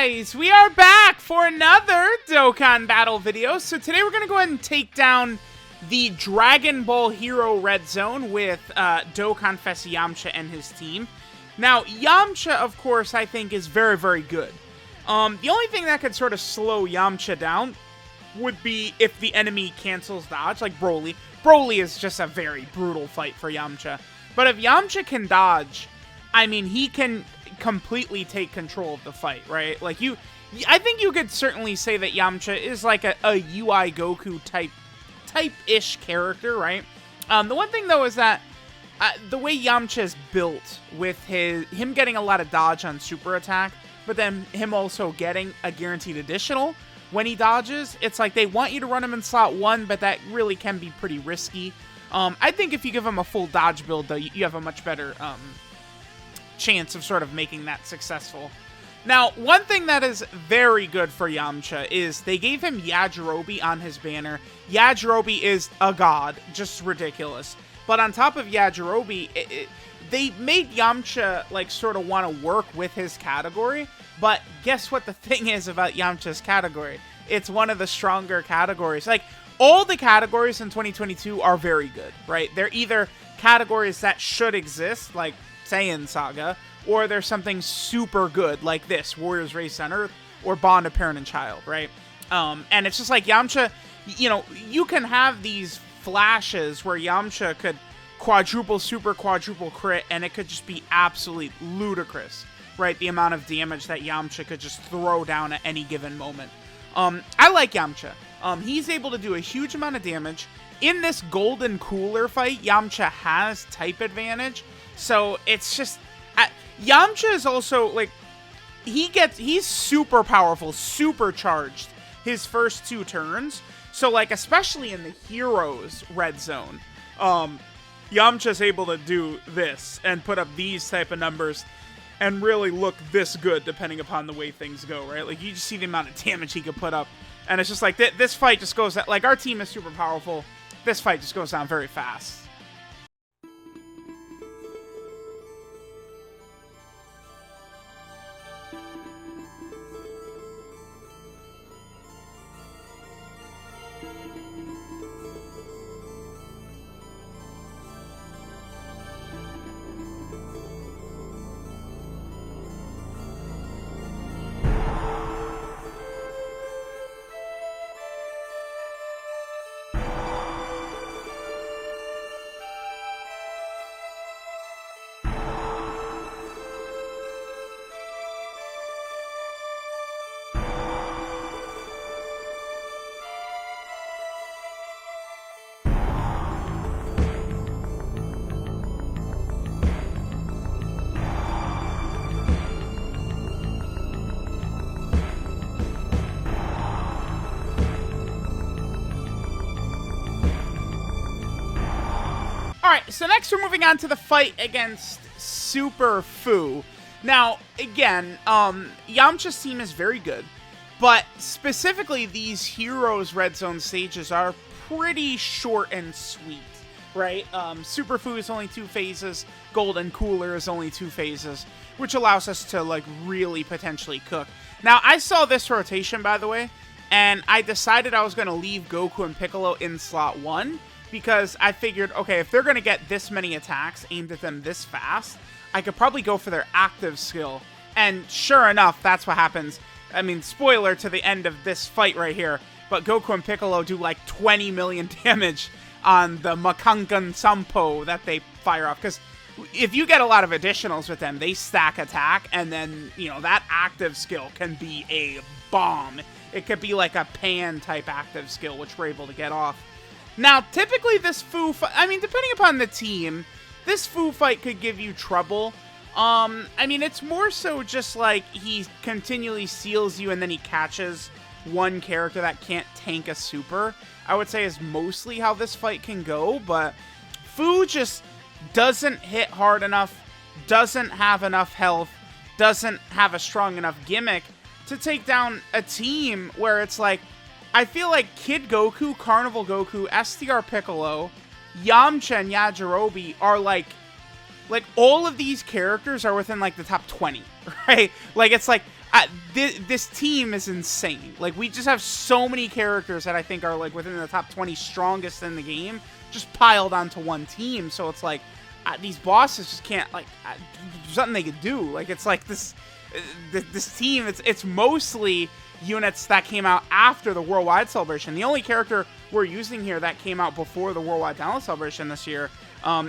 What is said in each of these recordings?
guys, we are back for another Dokkan battle video. So today we're going to go ahead and take down the Dragon Ball Hero Red Zone with DOKKANFEST YAMCHA and his team. Now, Yamcha, of course, I think is very, very good. The only thing that could sort of slow Yamcha down would be if the enemy cancels dodge, like Broly. Broly is just a very brutal fight for Yamcha. But if Yamcha can dodge, I mean, he can completely take control of the fight, right? Like, I think you could certainly say that Yamcha is like a UI Goku type-ish character, right? The one thing, though, is that the way Yamcha is built with him getting a lot of dodge on super attack, but then him also getting a guaranteed additional when he dodges, it's like they want you to run him in slot 1, but that really can be pretty risky. I think if you give him a full dodge build, though, you have a much better chance of sort of making that successful. Now, one thing that is very good for Yamcha is they gave him Yajirobe on his banner. Yajirobe is a god, just ridiculous. But on top of Yajirobe, they made Yamcha like sort of want to work with his category. But guess what the thing is about Yamcha's category? It's one of the stronger categories. Like, all the categories in 2022 are very good, right? They're either categories that should exist, like Saiyan Saga, or there's something super good like this, Warriors Race on Earth, or Bond of Parent and Child, right? And it's just like Yamcha, you know, you can have these flashes where Yamcha could quadruple super, quadruple crit, and it could just be absolutely ludicrous, right? The amount of damage that Yamcha could just throw down at any given moment. I like Yamcha. He's able to do a huge amount of damage. In this Golden Cooler fight, Yamcha has type advantage. So it's just, Yamcha is also, like, he's super powerful, supercharged his first 2 turns. So, like, especially in the Heroes Red Zone, Yamcha's able to do this and put up these type of numbers and really look this good depending upon the way things go, right? Like, you just see the amount of damage he could put up. And it's just like, this fight just goes, like, our team is super powerful. This fight just goes down very fast. Alright, so next we're moving on to the fight against Super Fu. Now, again, Yamcha's team is very good, but specifically these Heroes Red Zone stages are pretty short and sweet, right? Super Fu is only 2 phases, Golden Cooler is only 2 phases, which allows us to, like, really potentially cook. Now, I saw this rotation, by the way, and I decided I was going to leave Goku and Piccolo in slot 1, because I figured, okay, if they're going to get this many attacks aimed at them this fast, I could probably go for their active skill. And sure enough, that's what happens. I mean, spoiler to the end of this fight right here, but Goku and Piccolo do like 20 million damage on the Makangan Sampo that they fire off. Because if you get a lot of additionals with them, they stack attack, and then, you know, that active skill can be a bomb. It could be like a Pan-type active skill, which we're able to get off. Now, typically this Fu fight, I mean, depending upon the team, this Fu fight could give you trouble. I mean, it's more so just like he continually seals you and then he catches one character that can't tank a super. I would say is mostly how this fight can go, but Fu just doesn't hit hard enough, doesn't have enough health, doesn't have a strong enough gimmick to take down a team where it's like, I feel like Kid Goku, Carnival Goku, STR Piccolo, Yamcha, and Yajirobe are like all of these characters are within like the top 20, right? Like, it's like, this team is insane. Like, we just have so many characters that I think are, like, within the top 20 strongest in the game, just piled onto one team. So it's like, these bosses just can't, like, there's nothing they could do. Like, it's like this team, it's mostly units that came out after the Worldwide Celebration. The only character we're using here that came out before the Worldwide Download Celebration this year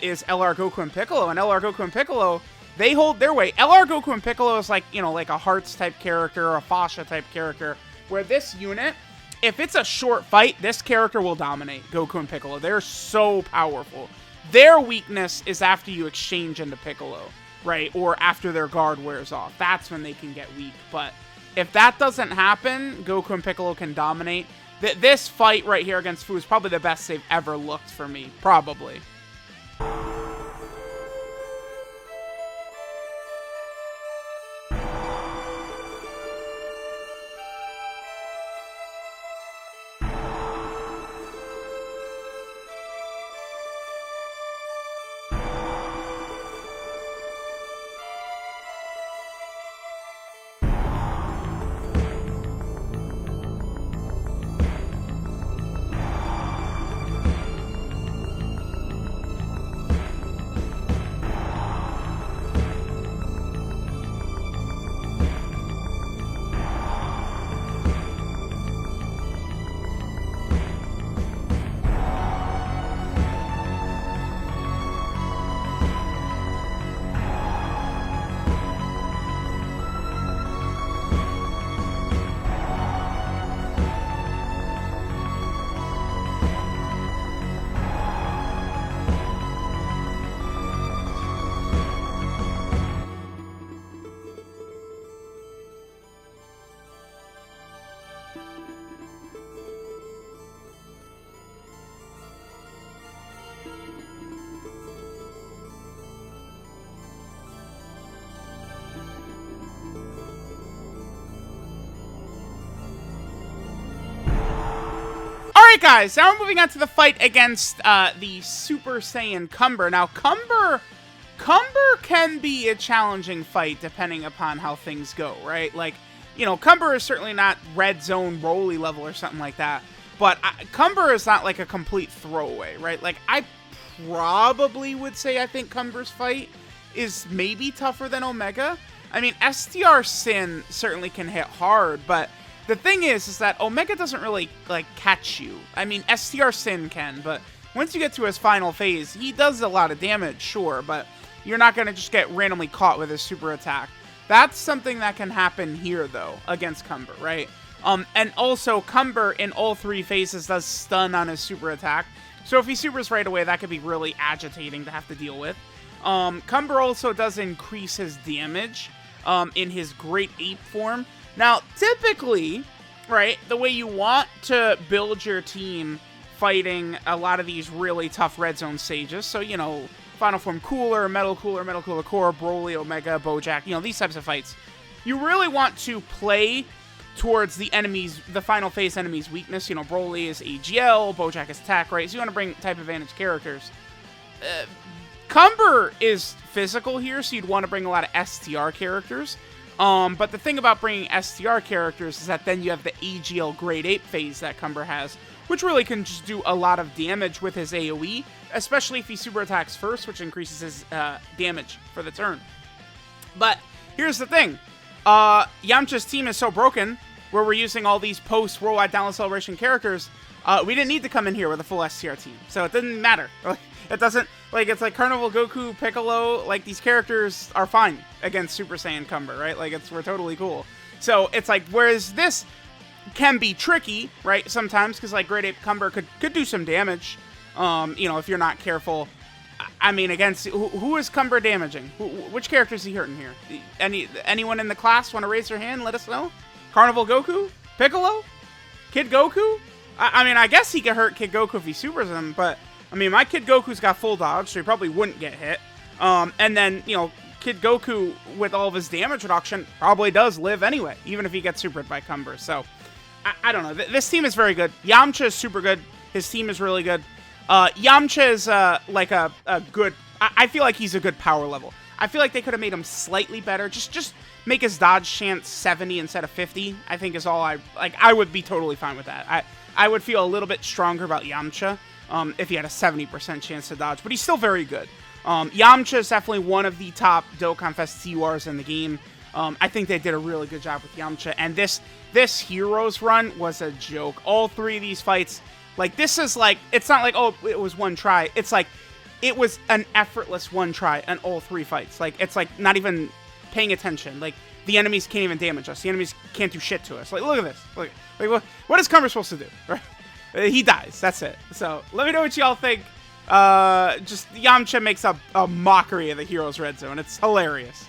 is LR Goku and Piccolo. And LR Goku and Piccolo, they hold their weight. LR Goku and Piccolo is like, you know, like a Hearts type character or a Fasha type character, where this unit, if it's a short fight, this character will dominate Goku and Piccolo. They're so powerful. Their weakness is after you exchange into Piccolo, right? Or after their guard wears off. That's when they can get weak. But if that doesn't happen, Goku and Piccolo can dominate. This fight right here against Fu is probably the best they've ever looked for me. Probably. Alright guys, now we're moving on to the fight against the Super Saiyan Cumber. Now Cumber can be a challenging fight depending upon how things go, right? Like, you know, Cumber is certainly not Red Zone Broly level or something like that, but Cumber is not like a complete throwaway, right? Like, I probably would say I think Cumber's fight is maybe tougher than Omega. I mean, STR Sin certainly can hit hard, but the thing is that Omega doesn't really, like, catch you. I mean, STR Sin can, but once you get to his final phase, he does a lot of damage, sure, but you're not going to just get randomly caught with his super attack. That's something that can happen here, though, against Cumber, right? And also, Cumber, in all three phases, does stun on his super attack. So if he supers right away, that could be really agitating to have to deal with. Cumber also does increase his damage in his Great Ape form. Now, typically, right, the way you want to build your team fighting a lot of these really tough Red Zone stages, so, you know, Final Form Cooler, Metal Cooler Core, Broly, Omega, Bojack, you know, these types of fights, you really want to play towards the final phase enemy's weakness. You know, Broly is AGL, Bojack is attack, right? So you want to bring type advantage characters. Cumber is physical here, so you'd want to bring a lot of STR characters. But the thing about bringing STR characters is that then you have the AGL Great Ape phase that Cumber has, which really can just do a lot of damage with his AoE, especially if he super attacks first, which increases his damage for the turn. But here's the thing. Yamcha's team is so broken, where we're using all these post-Worldwide Download Celebration characters, we didn't need to come in here with a full STR team, so it didn't matter. It doesn't, like, it's like Carnival Goku, Piccolo, like, these characters are fine against Super Saiyan Cumber, right? Like, we're totally cool. So, it's like, whereas this can be tricky, right, sometimes, because, like, Great Ape Cumber could do some damage, you know, if you're not careful. I mean, against, who is Cumber damaging? Which character is he hurting here? Anyone in the class want to raise their hand? Let us know. Carnival Goku? Piccolo? Kid Goku? I mean, I guess he could hurt Kid Goku if he supers him, but I mean, my Kid Goku's got full dodge, so he probably wouldn't get hit. And then, you know, Kid Goku, with all of his damage reduction, probably does live anyway, even if he gets supered by Cumber. So, I don't know. This team is very good. Yamcha is super good. His team is really good. Yamcha is, like, a good... I feel like he's a good power level. I feel like they could have made him slightly better. Just make his dodge chance 70 instead of 50, I think is all I would be totally fine with that. I would feel a little bit stronger about Yamcha if he had a 70% chance to dodge, but he's still very good. Yamcha is definitely one of the top Dokkan Fest TURs in the game. I think they did a really good job with Yamcha, and this Heroes run was a joke. All three of these fights, like, this is like, it's not like, oh, it was one try. It's like, it was an effortless one try on all three fights. Like, it's like not even paying attention. Like, the enemies can't even damage us. The enemies can't do shit to us. Like, look at this. Look, like, what is Cumber supposed to do? Right? He dies. That's it. So, let me know what y'all think. Just Yamcha makes a mockery of the Heroes Red Zone. It's hilarious.